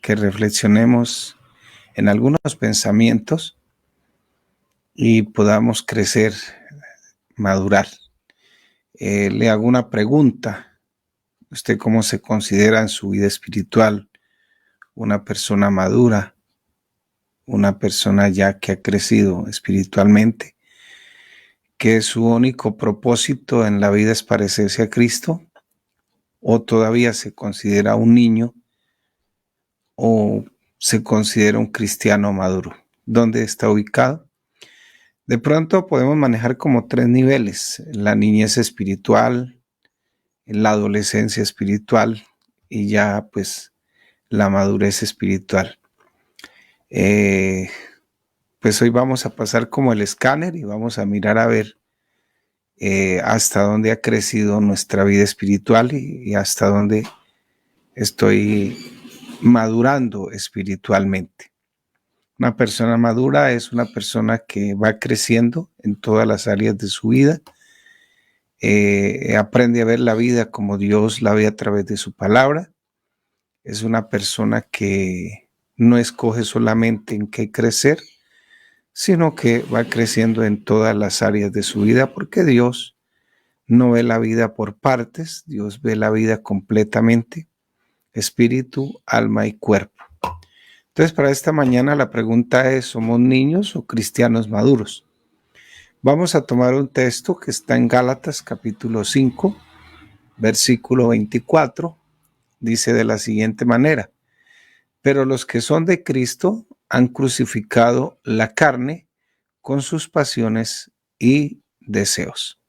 que reflexionemos en algunos pensamientos y podamos crecer, madurar. Le hago una pregunta. ¿Usted cómo se considera en su vida espiritual? ¿Una persona madura? ¿Una persona ya que ha crecido espiritualmente? ¿Que su único propósito en la vida es parecerse a Cristo? ¿O todavía se considera un niño? ¿O se considera un cristiano maduro? ¿Dónde está ubicado? De pronto podemos manejar como 3 niveles: la niñez espiritual, la adolescencia espiritual y ya pues la madurez espiritual. Pues hoy vamos a pasar como el escáner y vamos a mirar a ver hasta dónde ha crecido nuestra vida espiritual y hasta dónde estoy madurando espiritualmente. Una persona madura es una persona que va creciendo en todas las áreas de su vida. Aprende a ver la vida como Dios la ve a través de su palabra. Es una persona que no escoge solamente en qué crecer, sino que va creciendo en todas las áreas de su vida, porque Dios no ve la vida por partes, Dios ve la vida completamente, espíritu, alma y cuerpo. Entonces, para esta mañana la pregunta es: ¿somos niños o cristianos maduros? Vamos a tomar un texto que está en Gálatas capítulo 5, versículo 24. Dice de la siguiente manera: pero los que son de Cristo han crucificado la carne con sus pasiones y deseos.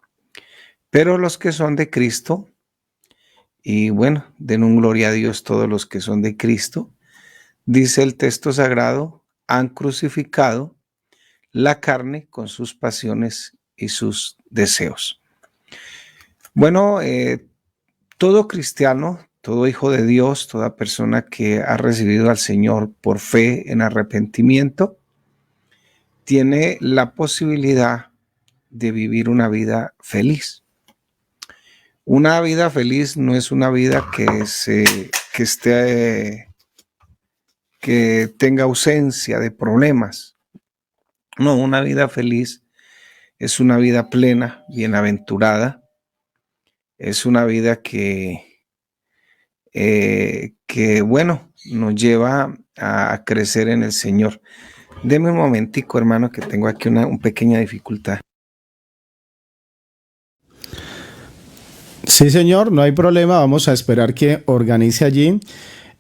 Pero los que son de Cristo, y bueno, den un gloria a Dios todos los que son de Cristo, dice el texto sagrado, han crucificado la carne con sus pasiones y sus deseos. Bueno, todo cristiano, todo hijo de Dios, toda persona que ha recibido al Señor por fe en arrepentimiento, tiene la posibilidad de vivir una vida feliz. Una vida feliz no es una vida que tenga ausencia de problemas. No, una vida feliz es una vida plena, bienaventurada. Es una vida que bueno, nos lleva a crecer en el Señor. Deme un momentico, hermano, que tengo aquí una pequeña dificultad. Sí, señor, no hay problema. Vamos a esperar que organice allí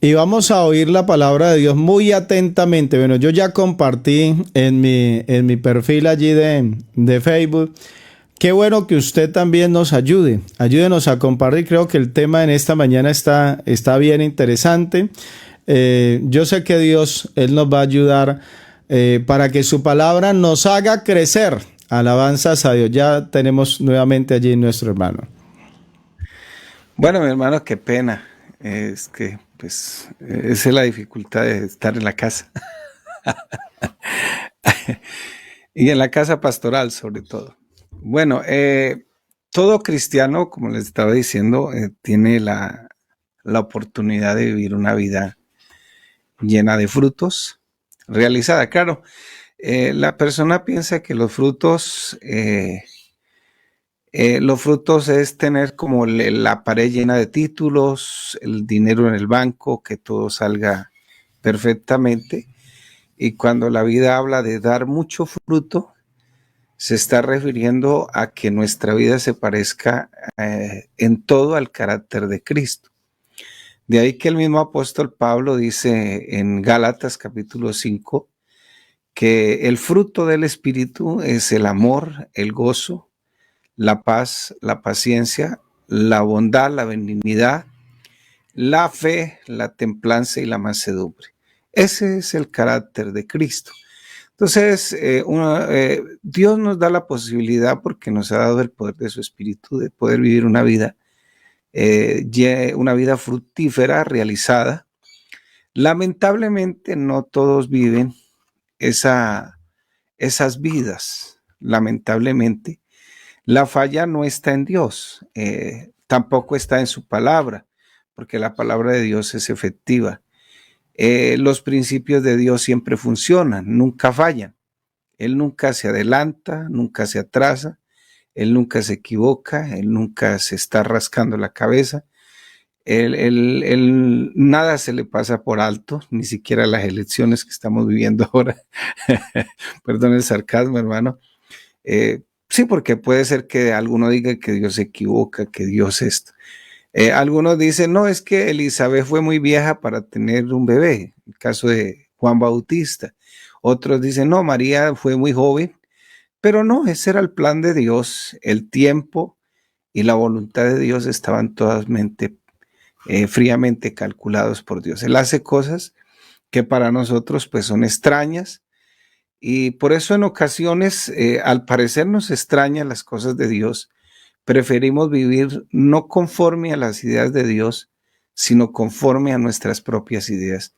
y vamos a oír la palabra de Dios muy atentamente. Bueno, yo ya compartí en mi perfil allí de Facebook. Qué bueno que usted también nos ayude. Ayúdenos a compartir. Creo que el tema en esta mañana está bien interesante. Yo sé que Dios, Él nos va a ayudar para que su palabra nos haga crecer. Alabanzas a Dios. Ya tenemos nuevamente allí nuestro hermano. Bueno, mi hermano, qué pena. Es que, pues, esa es la dificultad de estar en la casa. Y en la casa pastoral, sobre todo. Bueno, todo cristiano, como les estaba diciendo, tiene la oportunidad de vivir una vida llena de frutos, realizada. Claro, la persona piensa que los frutos es tener como la pared llena de títulos, el dinero en el banco, que todo salga perfectamente. Y cuando la vida habla de dar mucho fruto, se está refiriendo a que nuestra vida se parezca en todo al carácter de Cristo. De ahí que el mismo apóstol Pablo dice en Gálatas capítulo 5 que el fruto del Espíritu es el amor, el gozo, la paz, la paciencia, la bondad, la benignidad, la fe, la templanza y la mansedumbre. Ese es el carácter de Cristo. Entonces, Dios nos da la posibilidad, porque nos ha dado el poder de su Espíritu, de poder vivir una vida fructífera, realizada. Lamentablemente, no todos viven esas vidas. Lamentablemente, la falla no está en Dios, tampoco está en su palabra, porque la palabra de Dios es efectiva. Los principios de Dios siempre funcionan, nunca fallan. Él nunca se adelanta, nunca se atrasa, Él nunca se equivoca, Él nunca se está rascando la cabeza. Nada se le pasa por alto, ni siquiera las elecciones que estamos viviendo ahora. Perdón el sarcasmo, hermano. Sí, porque puede ser que alguno diga que Dios se equivoca, que Dios esto. Algunos dicen, no, es que Elizabeth fue muy vieja para tener un bebé, el caso de Juan Bautista. Otros dicen, no, María fue muy joven, pero no, ese era el plan de Dios, el tiempo y la voluntad de Dios estaban totalmente fríamente calculados por Dios. Él hace cosas que para nosotros pues son extrañas y por eso en ocasiones, al parecernos extrañas las cosas de Dios, preferimos vivir no conforme a las ideas de Dios, sino conforme a nuestras propias ideas.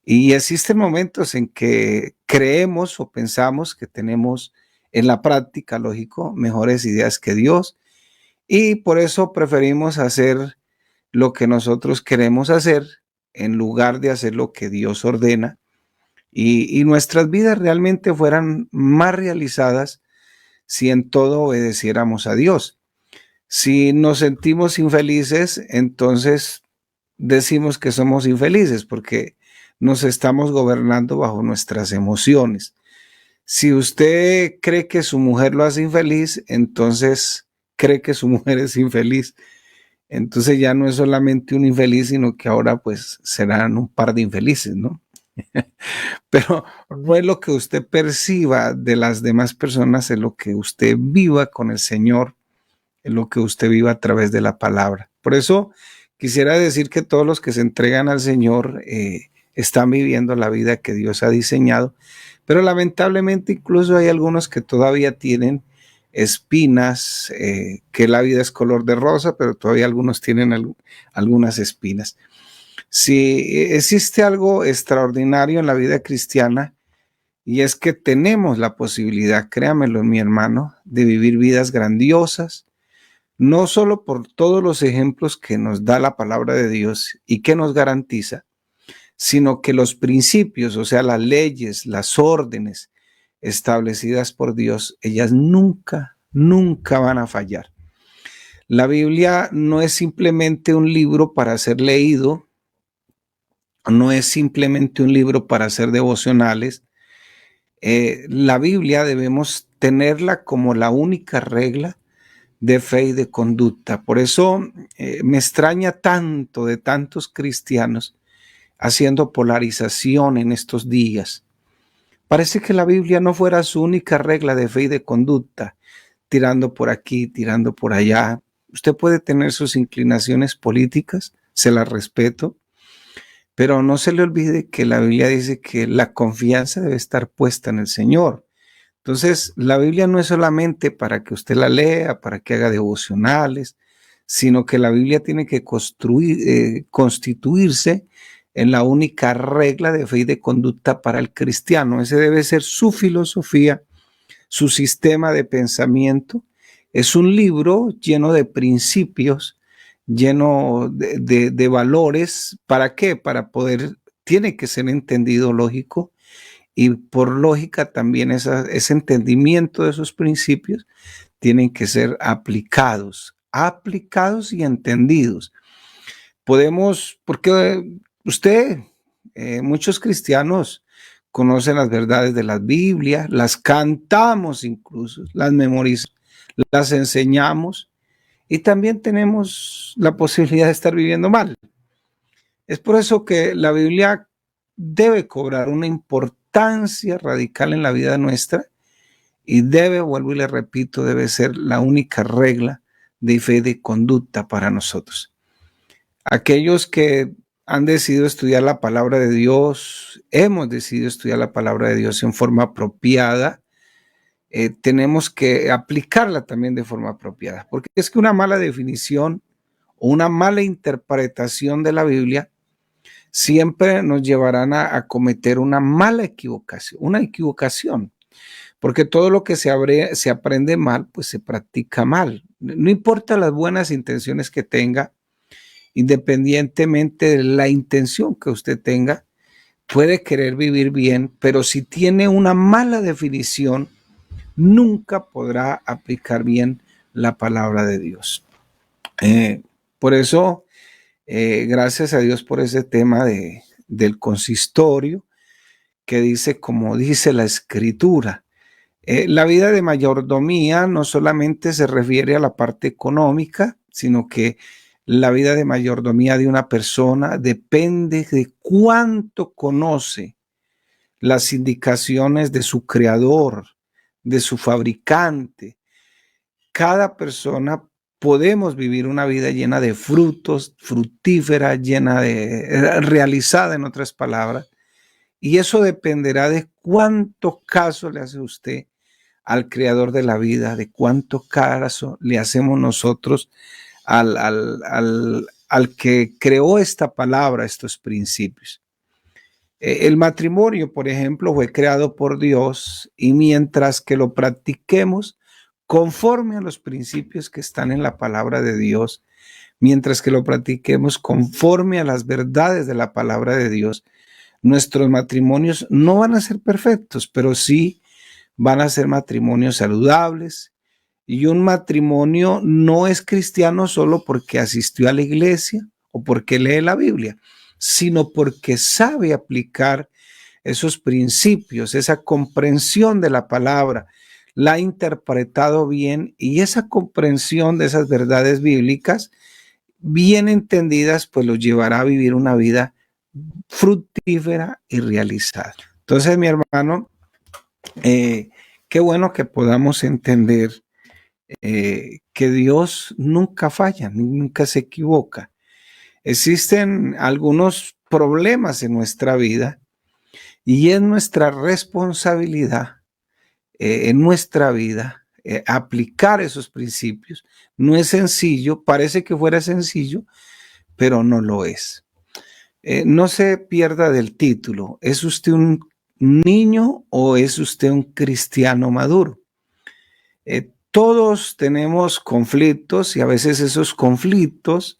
Y existen momentos en que creemos o pensamos que tenemos en la práctica, lógico, mejores ideas que Dios, y por eso preferimos hacer lo que nosotros queremos hacer en lugar de hacer lo que Dios ordena, y nuestras vidas realmente fueran más realizadas si en todo obedeciéramos a Dios. Si nos sentimos infelices, entonces decimos que somos infelices porque nos estamos gobernando bajo nuestras emociones. Si usted cree que su mujer lo hace infeliz, entonces cree que su mujer es infeliz. Entonces ya no es solamente un infeliz, sino que ahora pues serán un par de infelices, ¿no? Pero no es lo que usted perciba de las demás personas, es lo que usted viva con el Señor, es lo que usted viva a través de la palabra. Por eso quisiera decir que todos los que se entregan al Señor están viviendo la vida que Dios ha diseñado, pero lamentablemente incluso hay algunos que todavía tienen espinas, que la vida es color de rosa, pero todavía algunos tienen algunas espinas. Si existe algo extraordinario en la vida cristiana, y es que tenemos la posibilidad, créamelo, mi hermano, de vivir vidas grandiosas, no solo por todos los ejemplos que nos da la palabra de Dios y que nos garantiza, sino que los principios, o sea, las leyes, las órdenes establecidas por Dios, ellas nunca, nunca van a fallar. La Biblia no es simplemente un libro para ser leído, no es simplemente un libro para hacer devocionales. La Biblia debemos tenerla como la única regla de fe y de conducta. Por eso me extraña tanto de tantos cristianos haciendo polarización en estos días. Parece que la Biblia no fuera su única regla de fe y de conducta, tirando por aquí, tirando por allá. Usted puede tener sus inclinaciones políticas, se las respeto, pero no se le olvide que la Biblia dice que la confianza debe estar puesta en el Señor. Entonces, la Biblia no es solamente para que usted la lea, para que haga devocionales, sino que la Biblia tiene que constituirse en la única regla de fe y de conducta para el cristiano. Ese debe ser su filosofía, su sistema de pensamiento. Es un libro lleno de principios, lleno de valores. ¿Para qué? Para poder, tiene que ser entendido lógico, y por lógica también ese entendimiento de esos principios tienen que ser aplicados y entendidos. Podemos, porque muchos cristianos conocen las verdades de la Biblia, las cantamos incluso, las memorizamos, las enseñamos y también tenemos la posibilidad de estar viviendo mal. Es por eso que la Biblia debe cobrar una importancia radical en la vida nuestra y debe, vuelvo y le repito, debe ser la única regla de fe y de conducta para nosotros. Aquellos que han decidido estudiar la palabra de Dios, hemos decidido estudiar la palabra de Dios en forma apropiada, tenemos que aplicarla también de forma apropiada, porque es que una mala definición o una mala interpretación de la Biblia siempre nos llevarán a cometer una mala equivocación, porque todo lo que se aprende mal, pues se practica mal. No importa las buenas intenciones que tenga, independientemente de la intención que usted tenga, puede querer vivir bien, pero si tiene una mala definición, nunca podrá aplicar bien la palabra de Dios. Por eso, gracias a Dios por ese tema del consistorio, que dice, como dice la Escritura, la vida de mayordomía no solamente se refiere a la parte económica, sino que la vida de mayordomía de una persona depende de cuánto conoce las indicaciones de su creador, de su fabricante. Cada persona podemos vivir una vida llena de frutos, fructífera, realizada en otras palabras, y eso dependerá de cuánto caso le hace usted al creador de la vida, de cuánto caso le hacemos nosotros al que creó esta palabra, estos principios. El matrimonio, por ejemplo, fue creado por Dios y mientras que lo practiquemos conforme a los principios que están en la palabra de Dios, mientras que lo practiquemos conforme a las verdades de la palabra de Dios, nuestros matrimonios no van a ser perfectos, pero sí van a ser matrimonios saludables. Y un matrimonio no es cristiano solo porque asistió a la iglesia o porque lee la Biblia, sino porque sabe aplicar esos principios, esa comprensión de la palabra, la ha interpretado bien y esa comprensión de esas verdades bíblicas bien entendidas, pues los llevará a vivir una vida fructífera y realizada. Entonces, mi hermano, qué bueno que podamos entender que Dios nunca falla, nunca se equivoca. Existen algunos problemas en nuestra vida y es nuestra responsabilidad en nuestra vida aplicar esos principios. No es sencillo, parece que fuera sencillo, pero no lo es. No se pierda del título. ¿Es usted un niño o es usted un cristiano maduro? Todos tenemos conflictos y a veces esos conflictos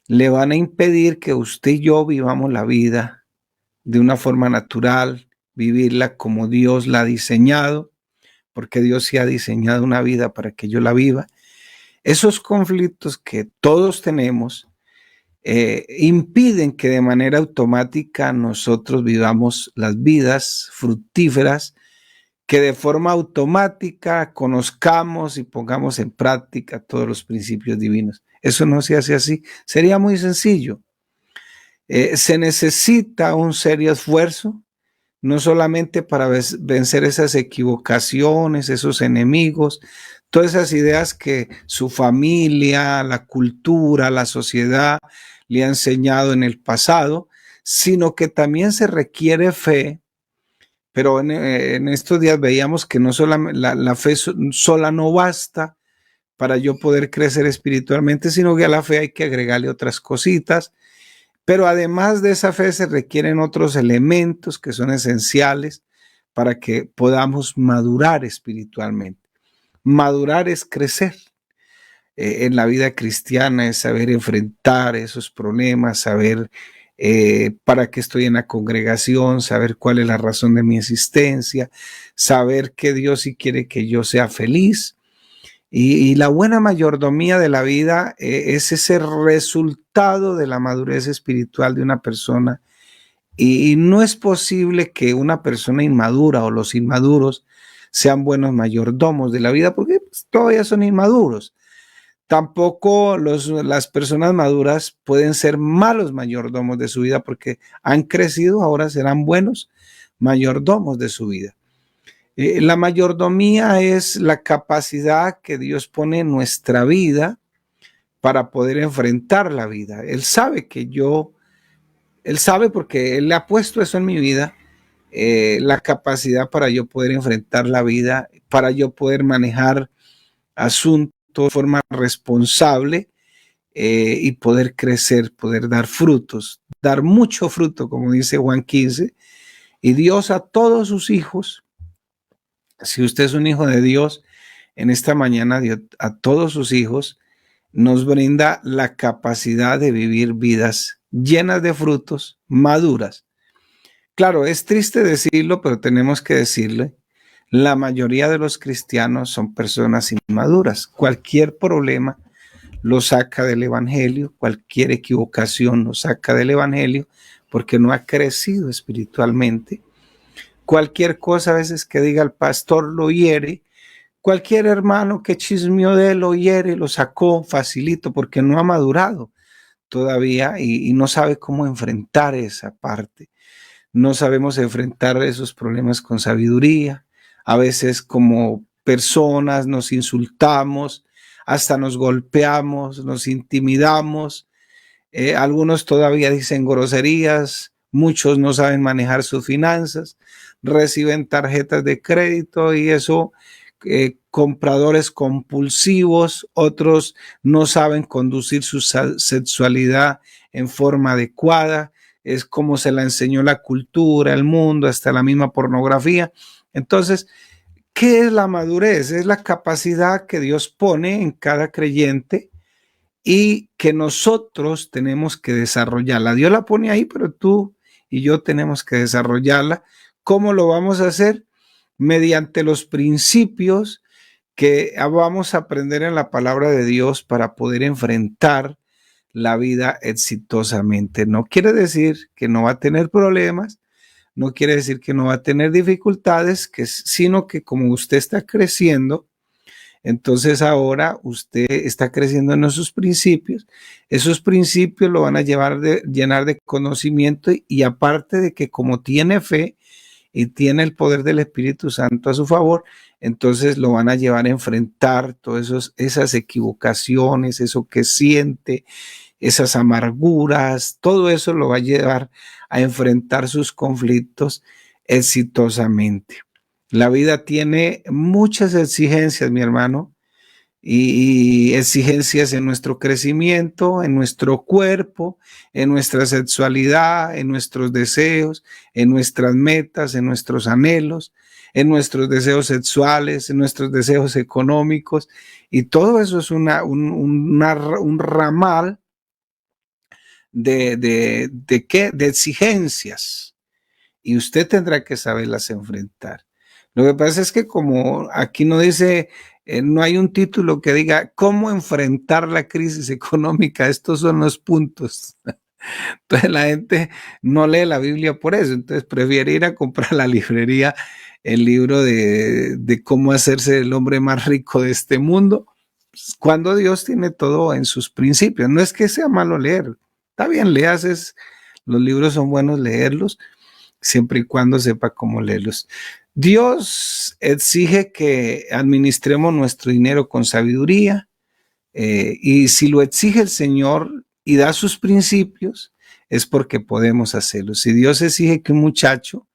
le van a impedir que usted y yo vivamos la vida de una forma natural, vivirla como Dios la ha diseñado, porque Dios sí ha diseñado una vida para que yo la viva. Esos conflictos que todos tenemos impiden que de manera automática nosotros vivamos las vidas fructíferas, que de forma automática conozcamos y pongamos en práctica todos los principios divinos. Eso no se hace así. Sería muy sencillo. Se necesita un serio esfuerzo, no solamente para vencer esas equivocaciones, esos enemigos, todas esas ideas que su familia, la cultura, la sociedad le ha enseñado en el pasado, sino que también se requiere fe. Pero en estos días veíamos que no solamente la fe sola no basta para yo poder crecer espiritualmente, sino que a la fe hay que agregarle otras cositas. Pero además de esa fe se requieren otros elementos que son esenciales para que podamos madurar espiritualmente. Madurar es crecer. En la vida cristiana es saber enfrentar esos problemas, saber para qué estoy en la congregación, saber cuál es la razón de mi existencia, saber que Dios sí quiere que yo sea feliz. Y la buena mayordomía de la vida es ese resultado de la madurez espiritual de una persona. Y no es posible que una persona inmadura o los inmaduros sean buenos mayordomos de la vida porque pues, todavía son inmaduros. Tampoco las personas maduras pueden ser malos mayordomos de su vida porque han crecido, ahora serán buenos mayordomos de su vida. La mayordomía es la capacidad que Dios pone en nuestra vida para poder enfrentar la vida. Él sabe Él sabe porque Él le ha puesto eso en mi vida, la capacidad para yo poder enfrentar la vida, para yo poder manejar asuntos de forma responsable y poder crecer, poder dar frutos, dar mucho fruto, como dice Juan 15. Y Dios a todos sus hijos, si usted es un hijo de Dios, en esta mañana Dios, a todos sus hijos nos brinda la capacidad de vivir vidas llenas de frutos, maduras, Claro, es triste decirlo, pero tenemos que decirle, la mayoría de los cristianos son personas inmaduras. Cualquier problema lo saca del evangelio, cualquier equivocación lo saca del evangelio, porque no ha crecido espiritualmente. Cualquier cosa a veces que diga el pastor lo hiere, cualquier hermano que chismeó de él lo hiere, lo sacó facilito, porque no ha madurado todavía y no sabe cómo enfrentar esa parte. No sabemos enfrentar esos problemas con sabiduría. A veces como personas nos insultamos, hasta nos golpeamos, nos intimidamos. Algunos todavía dicen groserías, muchos no saben manejar sus finanzas, reciben tarjetas de crédito y eso, compradores compulsivos, otros no saben conducir su sexualidad en forma adecuada, es como se la enseñó la cultura, el mundo, hasta la misma pornografía. Entonces, ¿qué es la madurez? Es la capacidad que Dios pone en cada creyente y que nosotros tenemos que desarrollarla. Dios la pone ahí, pero tú y yo tenemos que desarrollarla. ¿Cómo lo vamos a hacer? Mediante los principios que vamos a aprender en la palabra de Dios para poder enfrentar la vida exitosamente. No quiere decir que no va a tener problemas, no quiere decir que no va a tener dificultades, sino que como usted está creciendo, entonces ahora usted está creciendo en esos principios lo van a llenar de conocimiento y aparte de que como tiene fe y tiene el poder del Espíritu Santo a su favor, entonces lo van a llevar a enfrentar todas esas equivocaciones, eso que siente, esas amarguras, todo eso lo va a llevar a enfrentar sus conflictos exitosamente. La vida tiene muchas exigencias, mi hermano, y exigencias en nuestro crecimiento, en nuestro cuerpo, en nuestra sexualidad, en nuestros deseos, en nuestras metas, en nuestros anhelos, en nuestros deseos sexuales, en nuestros deseos económicos, y todo eso es un ramal de exigencias y usted tendrá que saberlas enfrentar. Lo que pasa es que como aquí no dice, no hay un título que diga cómo enfrentar la crisis económica, estos son los puntos. Entonces la gente no lee la Biblia por eso, entonces prefiere ir a comprar a la librería el libro de cómo hacerse el hombre más rico de este mundo, cuando Dios tiene todo en sus principios. No es que sea malo leer, está bien, los libros son buenos leerlos, siempre y cuando sepa cómo leerlos. Dios exige que administremos nuestro dinero con sabiduría, y si lo exige el Señor y da sus principios, es porque podemos hacerlo. Si Dios exige que un muchacho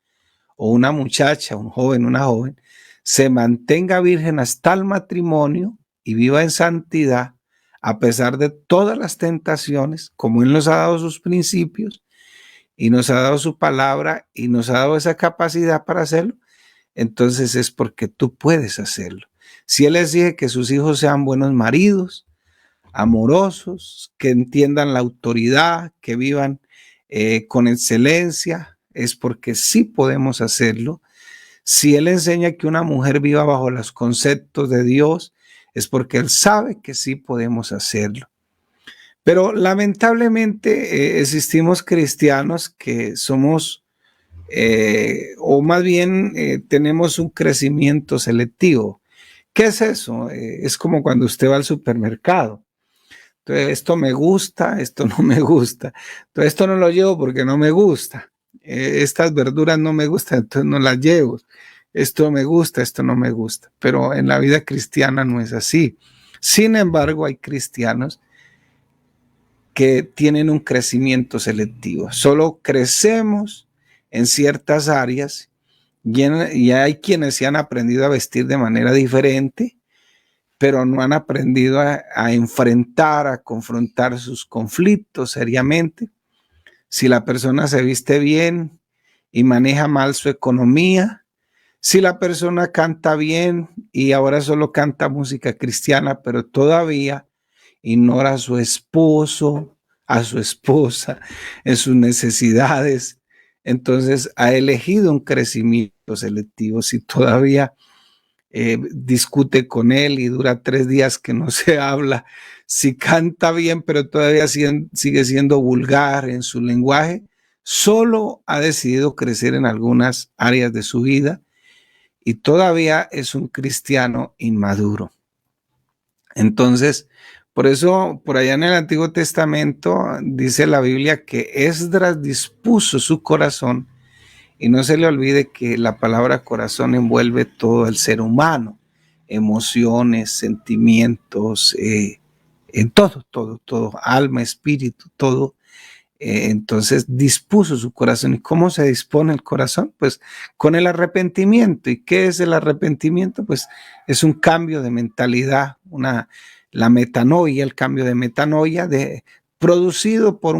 o una muchacha, un joven, una joven, se mantenga virgen hasta el matrimonio y viva en santidad, a pesar de todas las tentaciones, como Él nos ha dado sus principios y nos ha dado su palabra y nos ha dado esa capacidad para hacerlo, entonces es porque tú puedes hacerlo. Si Él exige que sus hijos sean buenos maridos, amorosos, que entiendan la autoridad, que vivan con excelencia, es porque sí podemos hacerlo. Si Él enseña que una mujer viva bajo los conceptos de Dios, es porque Él sabe que sí podemos hacerlo. Pero lamentablemente existimos cristianos que somos, o más bien tenemos un crecimiento selectivo. ¿Qué es eso? Es como cuando usted va al supermercado. Entonces, esto me gusta, esto no me gusta. Entonces, esto no lo llevo porque no me gusta. Estas verduras no me gustan, entonces no las llevo. Esto me gusta, esto no me gusta. Pero en la vida cristiana no es así. Sin embargo, hay cristianos que tienen un crecimiento selectivo. Solo crecemos en ciertas áreas y hay quienes se han aprendido a vestir de manera diferente, pero no han aprendido a enfrentar, a confrontar sus conflictos seriamente. Si la persona se viste bien y maneja mal su economía, si la persona canta bien y ahora solo canta música cristiana, pero todavía ignora a su esposo, a su esposa, en sus necesidades, Entonces ha elegido un crecimiento selectivo. Si todavía discute con él y dura 3 días que no se habla, si canta bien pero todavía sigue siendo vulgar en su lenguaje, solo ha decidido crecer en algunas áreas de su vida y todavía es un cristiano inmaduro. Entonces, por eso, por allá en el Antiguo Testamento dice la Biblia que Esdras dispuso su corazón, y no se le olvide que la palabra corazón envuelve todo el ser humano, emociones, sentimientos, en todo, alma, espíritu, todo. Entonces dispuso su corazón. ¿Y cómo se dispone el corazón? Pues con el arrepentimiento. ¿Y qué es el arrepentimiento? Pues es un cambio de mentalidad, la metanoia, el cambio de metanoia producido por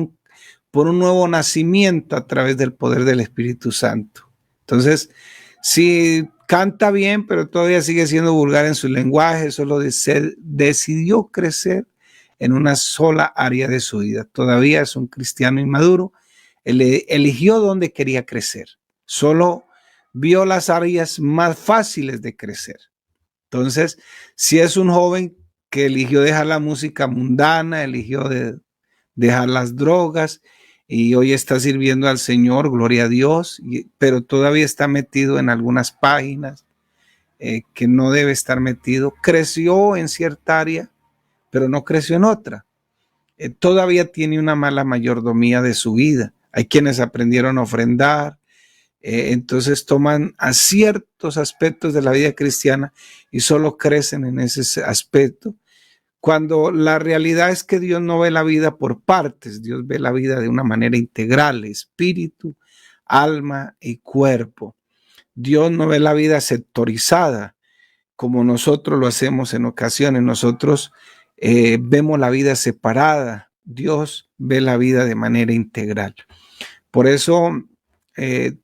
un nuevo nacimiento a través del poder del Espíritu Santo. Entonces, si canta bien, pero todavía sigue siendo vulgar en su lenguaje, solo decidió crecer en una sola área de su vida. Todavía es un cristiano inmaduro. Él eligió dónde quería crecer. Solo vio las áreas más fáciles de crecer. Entonces, si es un joven que eligió dejar la música mundana, eligió dejar las drogas y hoy está sirviendo al Señor, gloria a Dios, pero todavía está metido en algunas páginas que no debe estar metido. Creció en cierta área, pero no creció en otra. Todavía tiene una mala mayordomía de su vida. Hay quienes aprendieron a ofrendar, entonces toman a ciertos aspectos de la vida cristiana y solo crecen en ese aspecto, cuando la realidad es que Dios no ve la vida por partes, Dios ve la vida de una manera integral, espíritu, alma y cuerpo. Dios no ve la vida sectorizada, como nosotros lo hacemos en ocasiones. Nosotros vemos la vida separada. Dios ve la vida de manera integral. Por eso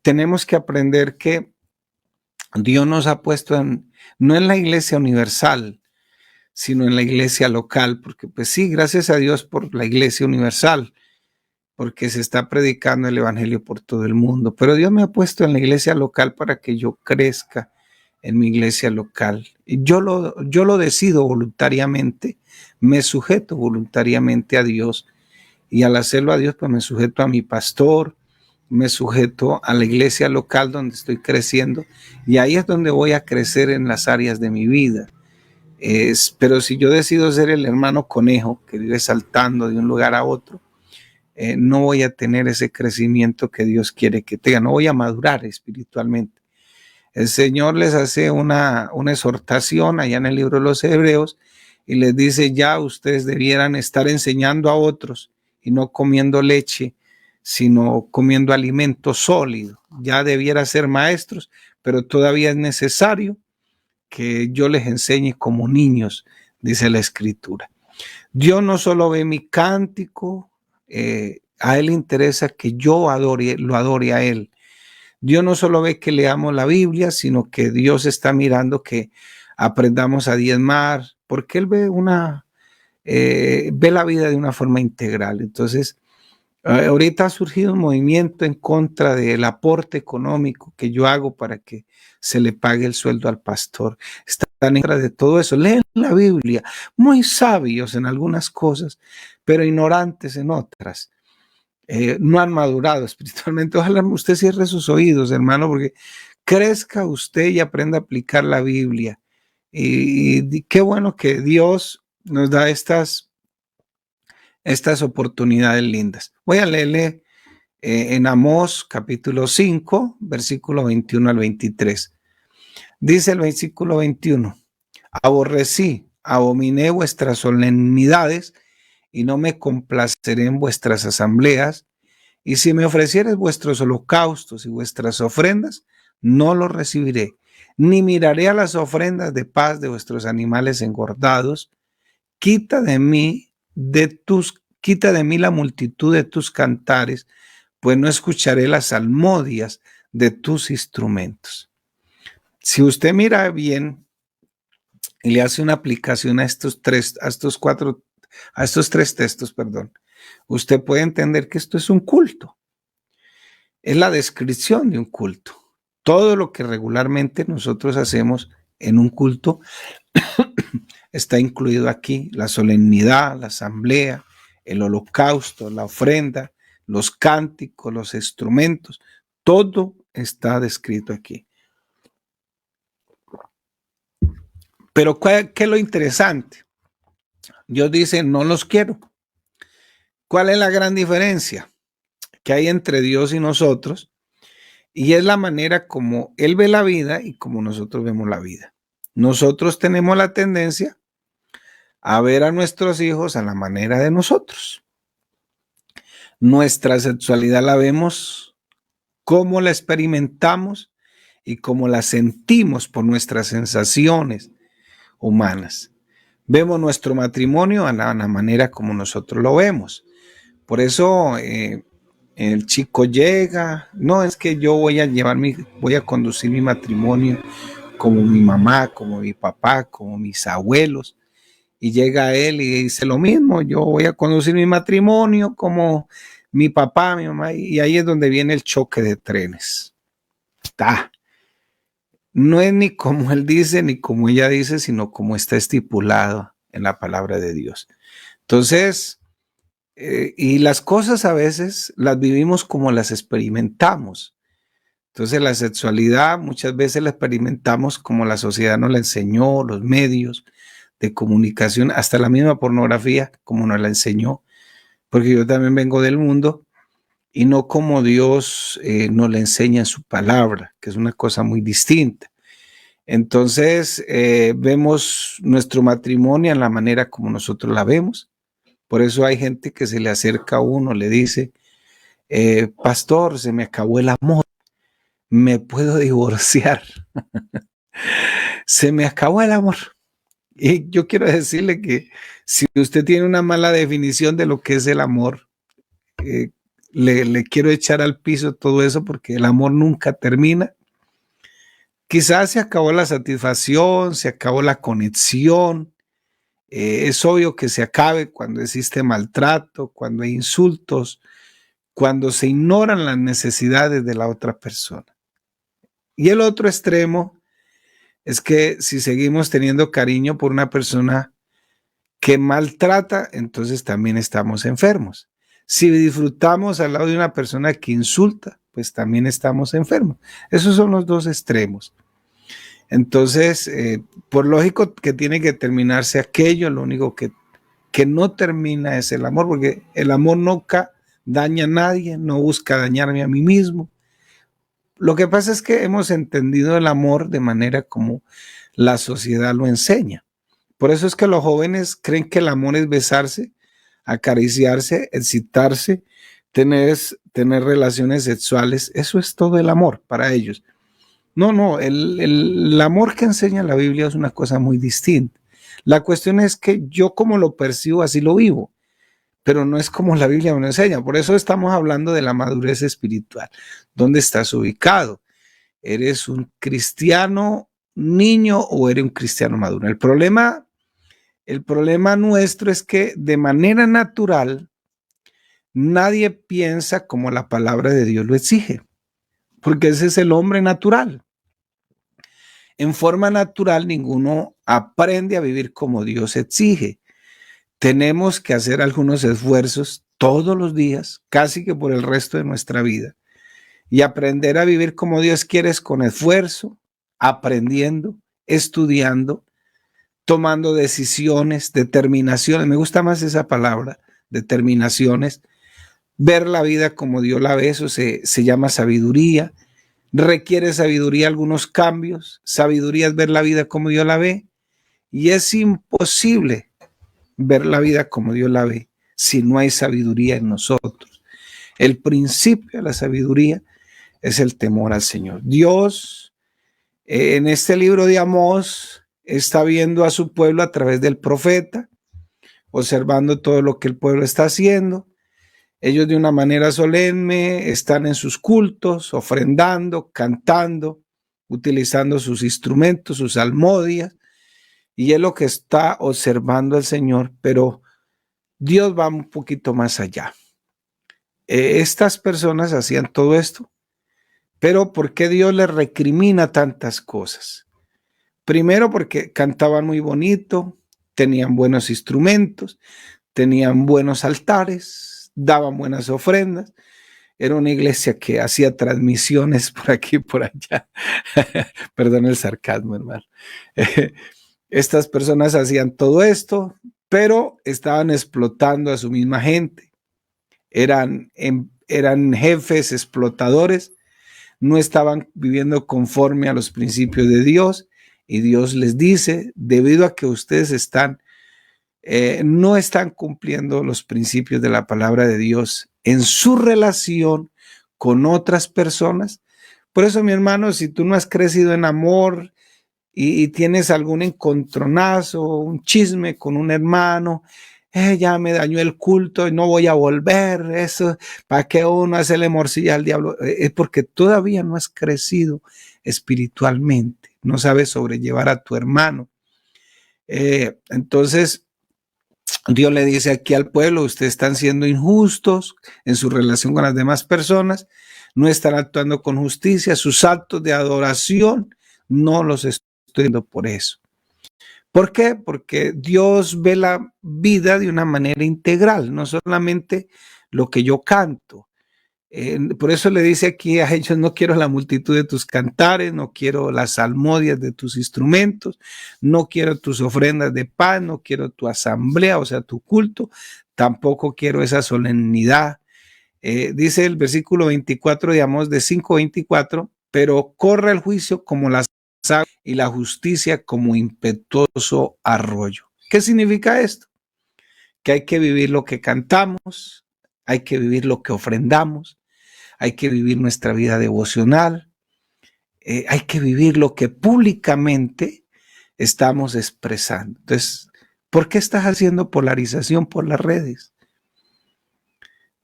tenemos que aprender que Dios nos ha puesto no en la iglesia universal, sino en la iglesia local, porque pues sí, gracias a Dios por la iglesia universal, porque se está predicando el evangelio por todo el mundo, pero Dios me ha puesto en la iglesia local para que yo crezca en mi iglesia local. Y yo lo decido voluntariamente, me sujeto voluntariamente a Dios, y al hacerlo a Dios, pues me sujeto a mi pastor, me sujeto a la iglesia local donde estoy creciendo, y ahí es donde voy a crecer en las áreas de mi vida. Pero si yo decido ser el hermano conejo que vive saltando de un lugar a otro, no voy a tener ese crecimiento que Dios quiere que tenga, no voy a madurar espiritualmente. El Señor les hace una exhortación allá en el libro de los Hebreos y les dice: ya ustedes debieran estar enseñando a otros y no comiendo leche, sino comiendo alimento sólido. Ya debiera ser maestros, pero todavía es necesario que yo les enseñe como niños, dice la Escritura. Dios no solo ve mi cántico, a Él le interesa que yo lo adore a Él. Dios no solo ve que leamos la Biblia, sino que Dios está mirando que aprendamos a diezmar, porque Él ve la vida de una forma integral. Entonces, ahorita ha surgido un movimiento en contra del aporte económico que yo hago para que se le pague el sueldo al pastor. Están en contra de todo eso. Leen la Biblia, muy sabios en algunas cosas, pero ignorantes en otras. No han madurado espiritualmente. Ojalá usted cierre sus oídos, hermano, porque crezca usted y aprenda a aplicar la Biblia. Y qué bueno que Dios nos da estas oportunidades lindas. Voy a leerle en Amós capítulo 5, versículo 21 al 23. Dice el versículo 21: aborrecí, abominé vuestras solemnidades y no me complaceré en vuestras asambleas. Y si me ofrecieres vuestros holocaustos y vuestras ofrendas, no los recibiré, ni miraré a las ofrendas de paz de vuestros animales engordados. Quita de mí la multitud de tus cantares, pues no escucharé las salmodias de tus instrumentos. Si usted mira bien y le hace una aplicación a estos tres textos, usted puede entender que esto es un culto. es la descripción de un culto. Todo lo que regularmente nosotros hacemos en un culto está incluido aquí: la solemnidad, la asamblea, el holocausto, la ofrenda, los cánticos, los instrumentos, todo está descrito aquí. Pero ¿qué es lo interesante? Dios dice, no los quiero. ¿Cuál es la gran diferencia que hay entre Dios y nosotros? Y es la manera como Él ve la vida y como nosotros vemos la vida. Nosotros tenemos la tendencia a ver a nuestros hijos a la manera de nosotros. Nuestra sexualidad la vemos como la experimentamos y como la sentimos por nuestras sensaciones humanas. Vemos nuestro matrimonio a la manera como nosotros lo vemos. Por eso el chico llega, no es que yo voy a conducir mi matrimonio como mi mamá, como mi papá, como mis abuelos. Y llega él y dice lo mismo, yo voy a conducir mi matrimonio como mi papá, mi mamá, y ahí es donde viene el choque de trenes. No es ni como él dice, ni como ella dice, sino como está estipulado en la palabra de Dios. Entonces, y las cosas a veces las vivimos como las experimentamos. Entonces, la sexualidad muchas veces la experimentamos como la sociedad nos la enseñó, los medios de comunicación, hasta la misma pornografía, como nos la enseñó, porque yo también vengo del mundo y no como Dios nos la enseña en su palabra, que es una cosa muy distinta. Entonces, vemos nuestro matrimonio en la manera como nosotros la vemos. Por eso hay gente que se le acerca a uno, le dice, pastor, se me acabó el amor, me puedo divorciar, se me acabó el amor. Y yo quiero decirle que si usted tiene una mala definición de lo que es el amor, le quiero echar al piso todo eso, porque el amor nunca termina. Quizás se acabó la satisfacción, se acabó la conexión. Es obvio que se acabe cuando existe maltrato, cuando hay insultos, cuando se ignoran las necesidades de la otra persona. Y el otro extremo es que si seguimos teniendo cariño por una persona que maltrata, entonces también estamos enfermos. Si disfrutamos al lado de una persona que insulta, pues también estamos enfermos. Esos son los dos extremos. Entonces, por lógico que tiene que terminarse aquello, lo único que no termina es el amor, porque el amor nunca daña a nadie, no busca dañarme a mí mismo. Lo que pasa es que hemos entendido el amor de manera como la sociedad lo enseña. Por eso es que los jóvenes creen que el amor es besarse, acariciarse, excitarse, tener relaciones sexuales. Eso es todo el amor para ellos. No, el amor que enseña la Biblia es una cosa muy distinta. La cuestión es que yo como lo percibo, así lo vivo, pero no es como la Biblia me lo enseña. Por eso estamos hablando de la madurez espiritual. ¿Dónde estás ubicado? ¿Eres un cristiano niño o eres un cristiano maduro? El problema nuestro es que de manera natural nadie piensa como la palabra de Dios lo exige, porque ese es el hombre natural. En forma natural, ninguno aprende a vivir como Dios exige. Tenemos que hacer algunos esfuerzos todos los días, casi que por el resto de nuestra vida. Y aprender a vivir como Dios quiere es con esfuerzo, aprendiendo, estudiando, tomando decisiones, determinaciones. Me gusta más esa palabra, determinaciones. Ver la vida como Dios la ve, eso se llama sabiduría. Requiere sabiduría algunos cambios. Sabiduría es ver la vida como Dios la ve. Y es imposible ver la vida como Dios la ve si no hay sabiduría en nosotros. El principio de la sabiduría es el temor al Señor. Dios, en este libro de Amós, está viendo a su pueblo a través del profeta, observando todo lo que el pueblo está haciendo. Ellos de una manera solemne están en sus cultos, ofrendando, cantando, utilizando sus instrumentos, sus salmodias, y es lo que está observando el Señor, pero Dios va un poquito más allá. Estas personas hacían todo esto, pero ¿por qué Dios les recrimina tantas cosas? Primero porque cantaban muy bonito, tenían buenos instrumentos, tenían buenos altares, daban buenas ofrendas. Era una iglesia que hacía transmisiones por aquí y por allá. Perdón el sarcasmo, hermano. Estas personas hacían todo esto, pero estaban explotando a su misma gente. Eran jefes explotadores, no estaban viviendo conforme a los principios de Dios, y Dios les dice, debido a que ustedes no están cumpliendo los principios de la palabra de Dios en su relación con otras personas. Por eso, mi hermano, si tú no has crecido en amor y tienes algún encontronazo, un chisme con un hermano, ya me dañó el culto y no voy a volver, eso, ¿para qué uno hacerle morcilla al diablo? Es porque todavía no has crecido espiritualmente, no sabes sobrellevar a tu hermano. Entonces, Dios le dice aquí al pueblo, ustedes están siendo injustos en su relación con las demás personas, no están actuando con justicia, sus actos de adoración no los estoy viendo por eso. ¿Por qué? Porque Dios ve la vida de una manera integral, no solamente lo que yo canto. Por eso le dice aquí a ellos, no quiero la multitud de tus cantares, no quiero las salmodias de tus instrumentos, no quiero tus ofrendas de paz, no quiero tu asamblea, o sea, tu culto, tampoco quiero esa solemnidad. Dice el versículo 24 de Amós de 5:24, pero corre el juicio como las aguas y la justicia como impetuoso arroyo. ¿Qué significa esto? Que hay que vivir lo que cantamos, hay que vivir lo que ofrendamos, hay que vivir nuestra vida devocional, hay que vivir lo que públicamente estamos expresando. Entonces, ¿por qué estás haciendo polarización por las redes?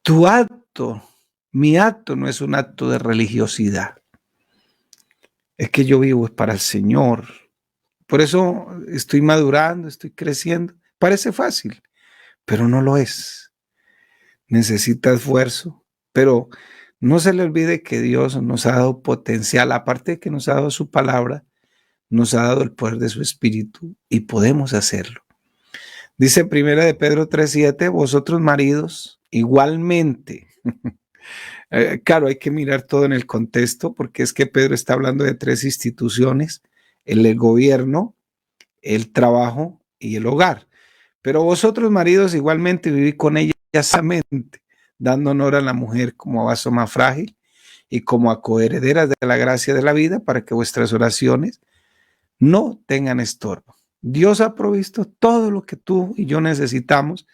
Tu acto, mi acto no es un acto de religiosidad. Es que yo vivo para el Señor. Por eso estoy madurando, estoy creciendo. Parece fácil, pero no lo es. Necesita esfuerzo, pero no se le olvide que Dios nos ha dado potencial, aparte de que nos ha dado su palabra, nos ha dado el poder de su espíritu y podemos hacerlo. Dice primera de Pedro 3:7, vosotros maridos, igualmente. Claro, hay que mirar todo en el contexto, porque es que Pedro está hablando de tres instituciones, el gobierno, el trabajo y el hogar. Pero vosotros maridos igualmente vivid con ella sanamente, dando honor a la mujer como a vaso más frágil y como a coherederas de la gracia de la vida, para que vuestras oraciones no tengan estorbo. Dios ha provisto todo lo que tú y yo necesitamos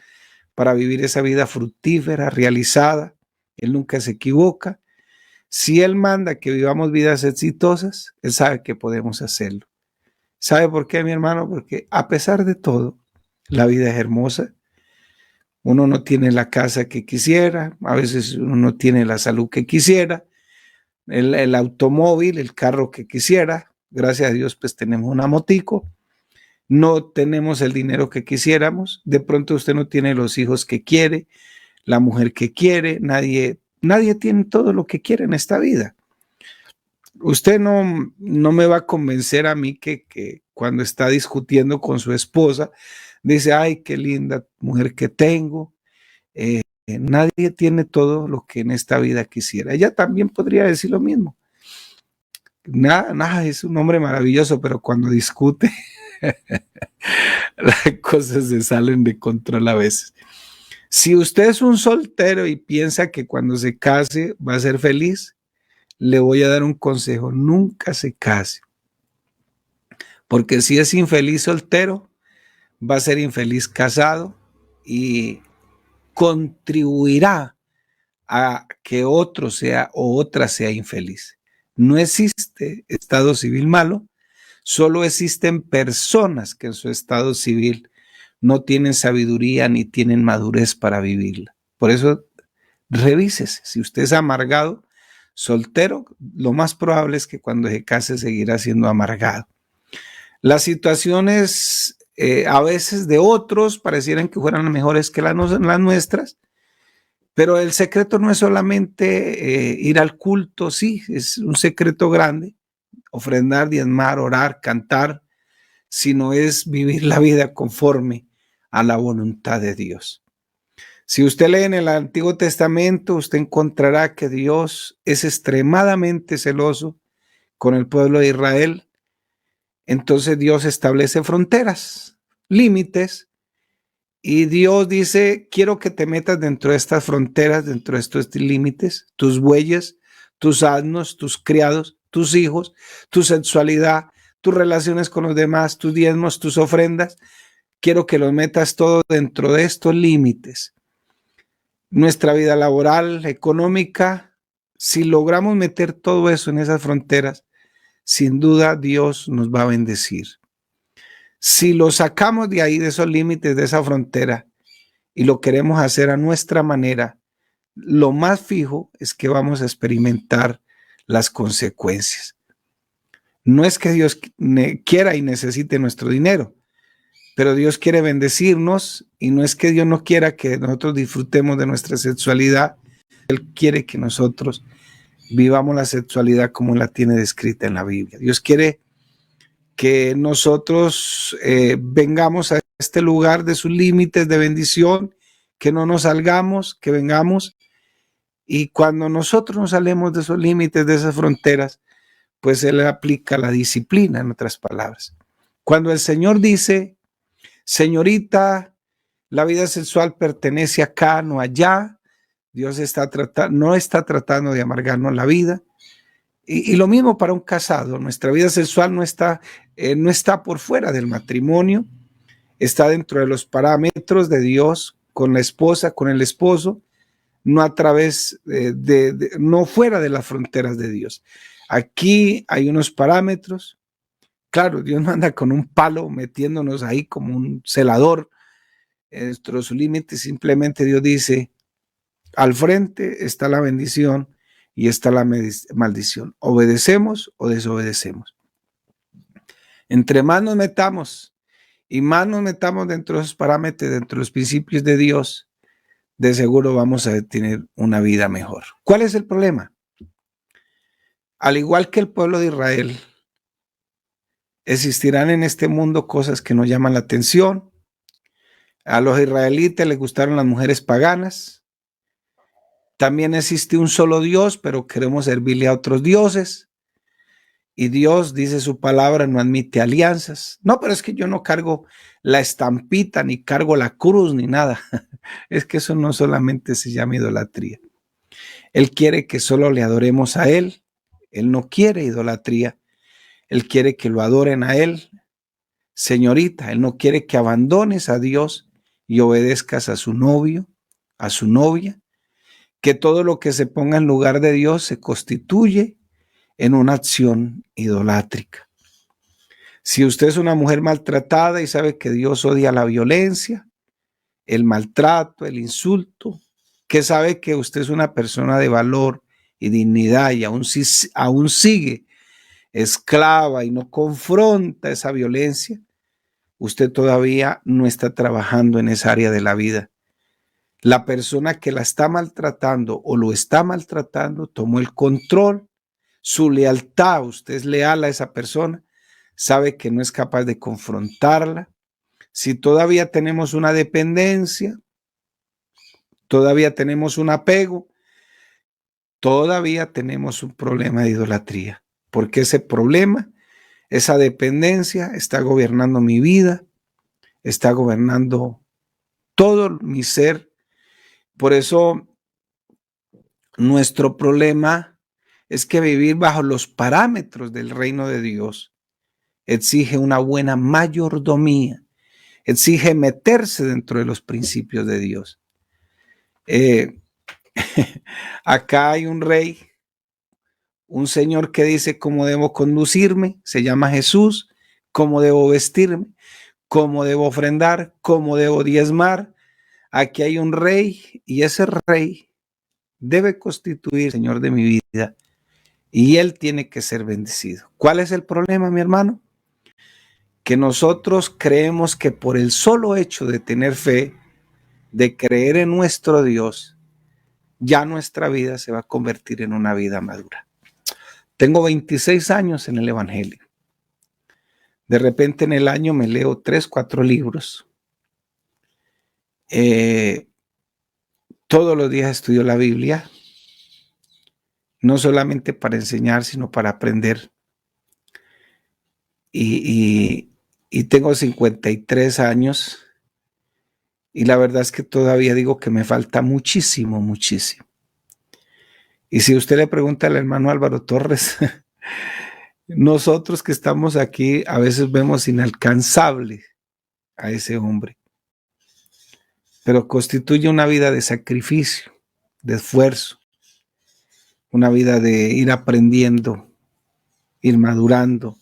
para vivir esa vida fructífera, realizada. Él nunca se equivoca. Si Él manda que vivamos vidas exitosas, Él sabe que podemos hacerlo. ¿Sabe por qué, mi hermano? Porque a pesar de todo, la vida es hermosa. Uno no tiene la casa que quisiera, a veces uno no tiene la salud que quisiera, el automóvil, el carro que quisiera. Gracias a Dios, pues tenemos una motico. No tenemos el dinero que quisiéramos. De pronto usted no tiene los hijos que quiere, la mujer que quiere. Nadie tiene todo lo que quiere en esta vida. Usted no me va a convencer a mí que cuando está discutiendo con su esposa, dice, ay, qué linda mujer que tengo. Nadie tiene todo lo que en esta vida quisiera. Ella también podría decir lo mismo. Nada, es un hombre maravilloso, pero cuando discute, las cosas se salen de control a veces. Si usted es un soltero y piensa que cuando se case va a ser feliz, le voy a dar un consejo: nunca se case. Porque si es infeliz soltero, va a ser infeliz casado y contribuirá a que otro sea o otra sea infeliz. No existe estado civil malo, solo existen personas que en su estado civil no tienen sabiduría ni tienen madurez para vivirla. Por eso, revísese. Si usted es amargado, soltero, lo más probable es que cuando se case seguirá siendo amargado. Las situaciones a veces de otros parecieran que fueran mejores que las nuestras, Pero el secreto no es solamente ir al culto, sí, es un secreto grande, ofrendar, diezmar, orar, cantar, sino es vivir la vida conforme a la voluntad de Dios. Si usted lee en el Antiguo Testamento, usted encontrará que Dios es extremadamente celoso con el pueblo de Israel. Entonces Dios establece fronteras, límites, y Dios dice, quiero que te metas dentro de estas fronteras, dentro de estos límites, tus bueyes, tus asnos, tus criados, tus hijos, tu sexualidad, tus relaciones con los demás, tus diezmos, tus ofrendas. Quiero que los metas todo dentro de estos límites. Nuestra vida laboral, económica, si logramos meter todo eso en esas fronteras, sin duda Dios nos va a bendecir. Si lo sacamos de ahí, de esos límites, de esa frontera, y lo queremos hacer a nuestra manera, lo más fijo es que vamos a experimentar las consecuencias. No es que Dios quiera y necesite nuestro dinero, pero Dios quiere bendecirnos, y no es que Dios no quiera que nosotros disfrutemos de nuestra sexualidad. Él quiere que nosotros vivamos la sexualidad como la tiene descrita en la Biblia. Dios quiere que nosotros vengamos a este lugar de sus límites de bendición, que no nos salgamos, que vengamos. Y cuando nosotros nos salemos de esos límites, de esas fronteras, pues Él aplica la disciplina, en otras palabras. Cuando el Señor dice, señorita, la vida sexual pertenece acá, no allá, Dios no está tratando de amargarnos la vida. Y lo mismo para un casado. Nuestra vida sexual no está por fuera del matrimonio, está dentro de los parámetros de Dios con la esposa, con el esposo, no a través no fuera de las fronteras de Dios. Aquí hay unos parámetros. Claro, Dios no anda con un palo metiéndonos ahí como un celador dentro de su límite. Simplemente Dios dice, al frente está la bendición y está la maldición. ¿Obedecemos o desobedecemos? Entre más nos metamos y más nos metamos dentro de esos parámetros, dentro de los principios de Dios, de seguro vamos a tener una vida mejor. ¿Cuál es el problema? Al igual que el pueblo de Israel, existirán en este mundo cosas que nos llaman la atención. A los israelitas les gustaron las mujeres paganas. También existe un solo Dios, pero queremos servirle a otros dioses. Y Dios, dice su palabra, no admite alianzas. No, pero es que yo no cargo la estampita, ni cargo la cruz, ni nada. Es que eso no solamente se llama idolatría. Él quiere que solo le adoremos a Él. Él no quiere idolatría. Él quiere que lo adoren a Él. Señorita, Él no quiere que abandones a Dios y obedezcas a su novio, a su novia. Que todo lo que se ponga en lugar de Dios se constituye en una acción idolátrica. Si usted es una mujer maltratada y sabe que Dios odia la violencia, el maltrato, el insulto, que sabe que usted es una persona de valor y dignidad y aún sigue esclava y no confronta esa violencia, usted todavía no está trabajando en esa área de la vida. La persona que la está maltratando o lo está maltratando tomó el control. Su lealtad, usted es leal a esa persona, sabe que no es capaz de confrontarla. Si todavía tenemos una dependencia, todavía tenemos un apego, todavía tenemos un problema de idolatría, porque ese problema, esa dependencia está gobernando mi vida, está gobernando todo mi ser. Por eso nuestro problema es que vivir bajo los parámetros del reino de Dios exige una buena mayordomía, exige meterse dentro de los principios de Dios. Acá hay un rey, un señor que dice cómo debo conducirme, se llama Jesús, cómo debo vestirme, cómo debo ofrendar, cómo debo diezmar. Aquí hay un rey y ese rey debe constituir Señor de mi vida y él tiene que ser bendecido. ¿Cuál es el problema, mi hermano? Que nosotros creemos que por el solo hecho de tener fe, de creer en nuestro Dios, ya nuestra vida se va a convertir en una vida madura. Tengo 26 años en el Evangelio. De repente en el año me leo 3, 4 libros. Todos los días estudio la Biblia, no solamente para enseñar, sino para aprender. Y tengo 53 años y la verdad es que todavía digo que me falta muchísimo, muchísimo. Y si usted le pregunta al hermano Álvaro Torres, nosotros que estamos aquí a veces vemos inalcanzable a ese hombre, pero constituye una vida de sacrificio, de esfuerzo, una vida de ir aprendiendo, ir madurando,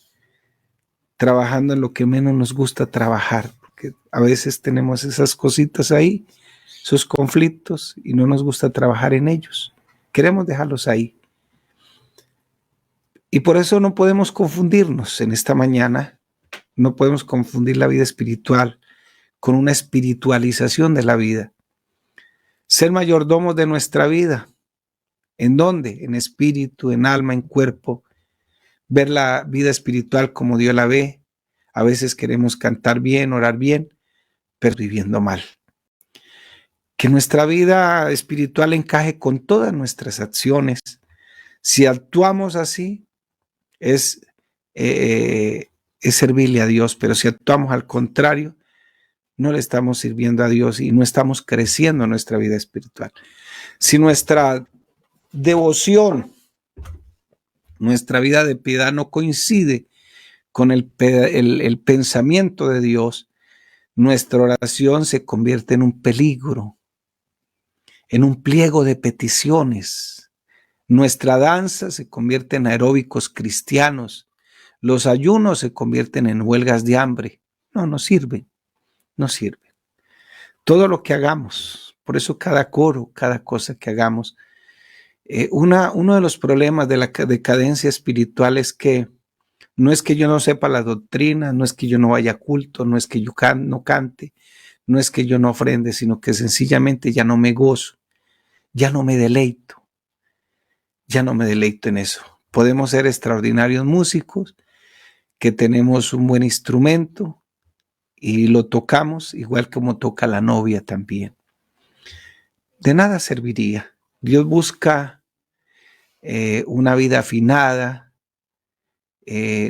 trabajando en lo que menos nos gusta trabajar, porque a veces tenemos esas cositas ahí, esos conflictos, y no nos gusta trabajar en ellos. Queremos dejarlos ahí. Y por eso no podemos confundirnos en esta mañana, no podemos confundir la vida espiritual con una espiritualización de la vida. Ser mayordomos de nuestra vida. ¿En dónde? En espíritu, en alma, en cuerpo. Ver la vida espiritual como Dios la ve. A veces queremos cantar bien, orar bien, pero viviendo mal. Que nuestra vida espiritual encaje con todas nuestras acciones. Si actuamos así, es servirle a Dios, pero si actuamos al contrario, no le estamos sirviendo a Dios y no estamos creciendo en nuestra vida espiritual. Si nuestra devoción, nuestra vida de piedad no coincide con el pensamiento de Dios, nuestra oración se convierte en un peligro, en un pliego de peticiones. Nuestra danza se convierte en aeróbicos cristianos. Los ayunos se convierten en huelgas de hambre. No sirven, no sirven. Todo lo que hagamos, por eso cada coro, cada cosa que hagamos, uno de los problemas de la decadencia espiritual es que no es que yo no sepa la doctrina, no es que yo no vaya a culto, no es que yo no cante, no es que yo no ofrende, sino que sencillamente ya no me gozo, ya no me deleito en eso. Podemos ser extraordinarios músicos, que tenemos un buen instrumento y lo tocamos igual como toca la novia también. De nada serviría. Dios busca una vida afinada,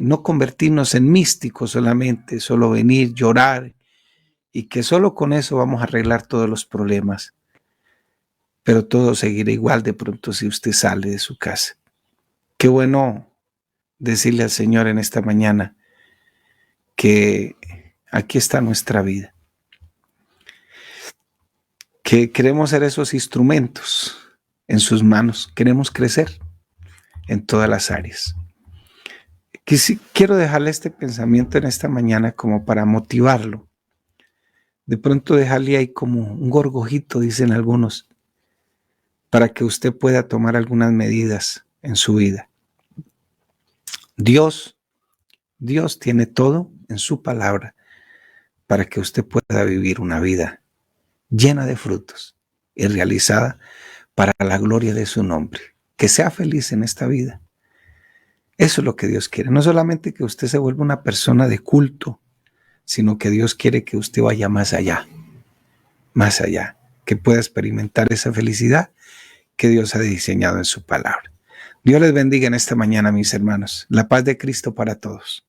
no convertirnos en místicos solamente, solo venir, llorar y que solo con eso vamos a arreglar todos los problemas. Pero todo seguirá igual de pronto si usted sale de su casa. Qué bueno decirle al Señor en esta mañana que aquí está nuestra vida. Que queremos ser esos instrumentos en sus manos. Queremos crecer en todas las áreas. Quiero dejarle este pensamiento en esta mañana como para motivarlo. De pronto dejarle ahí como un gorgojito, dicen algunos, para que usted pueda tomar algunas medidas en su vida. Dios tiene todo en su palabra para que usted pueda vivir una vida llena de frutos y realizada para la gloria de su nombre. Que sea feliz en esta vida. Eso es lo que Dios quiere. No solamente que usted se vuelva una persona de culto, sino que Dios quiere que usted vaya más allá, que pueda experimentar esa felicidad que Dios ha diseñado en su palabra. Dios les bendiga en esta mañana, mis hermanos. La paz de Cristo para todos.